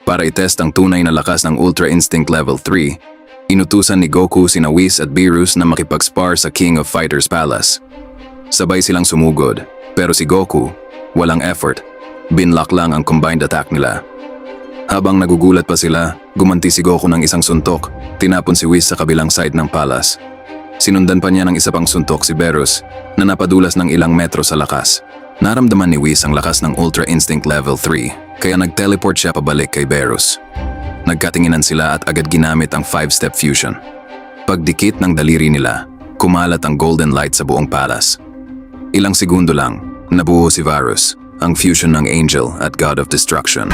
Para itest ang tunay na lakas ng Ultra Instinct Level 3, inutusan ni Goku sina Whis at Beerus na makipag-spar sa King of Fighters Palace. Sabay silang sumugod, pero si Goku, walang effort, binlock lang ang combined attack nila. Habang nagugulat pa sila, gumanti si Goku ng isang suntok, tinapon si Whis sa kabilang side ng palace. Sinundan pa niya ng isa pang suntok si Beerus na napadulas ng ilang metro sa lakas. Naramdaman ni Whis ang lakas ng Ultra Instinct Level 3, kaya nag-teleport siya pabalik kay Beerus. Nagkatinginan sila at agad ginamit ang 5-step fusion. Pagdikit ng daliri nila, kumalat ang golden light sa buong palace. Ilang segundo lang, nabuo si Varus, ang fusion ng Angel at God of Destruction.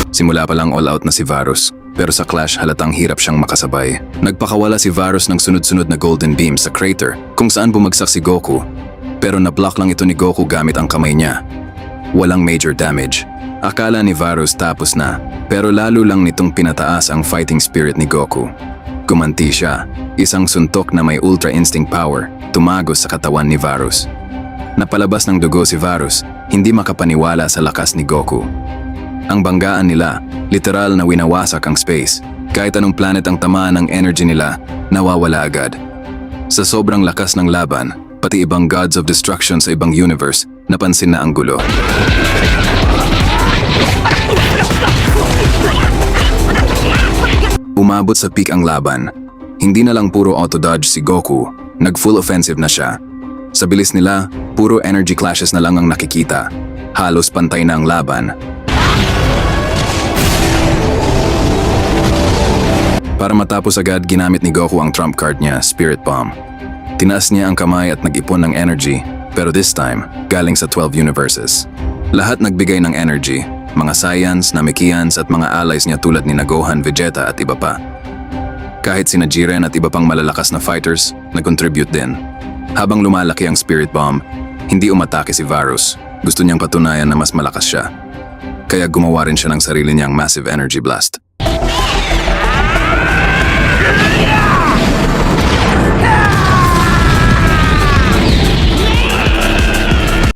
Simula pa lang all out na si Varus, pero sa clash halatang hirap siyang makasabay. Nagpakawala si Varus ng sunod-sunod na golden beam sa crater kung saan bumagsak si Goku, pero na-block lang ito ni Goku gamit ang kamay niya. Walang major damage. Akala ni Varus tapos na, pero lalo lang nitong pinataas ang fighting spirit ni Goku. Gumanti siya, isang suntok na may Ultra Instinct power, tumagos sa katawan ni Varus. Napalabas ng dugo si Varus, hindi makapaniwala sa lakas ni Goku. Ang banggaan nila, literal na winawasak ang space. Kahit anong planet ang tamaan ng energy nila, nawawala agad. Sa sobrang lakas ng laban, pati ibang gods of destruction sa ibang universe, napansin na ang gulo. Umabot sa peak ang laban. Hindi na lang puro auto-dodge si Goku, nag-full offensive na siya. Sa bilis nila, puro energy clashes na lang ang nakikita. Halos pantay na ang laban. Para matapos agad, ginamit ni Goku ang trump card niya, Spirit Bomb. Tinaas niya ang kamay at nag-ipon ng energy, pero this time, galing sa 12 universes. Lahat nagbigay ng energy, mga Saiyans, Namekians at mga allies niya tulad ni Gohan, Vegeta at iba pa. Kahit sina Jiren at iba pang malalakas na fighters, nag-contribute din. Habang lumalaki ang Spirit Bomb, hindi umatake si Varus. Gusto niyang patunayan na mas malakas siya. Kaya gumawa rin siya ng sarili niyang Massive Energy Blast.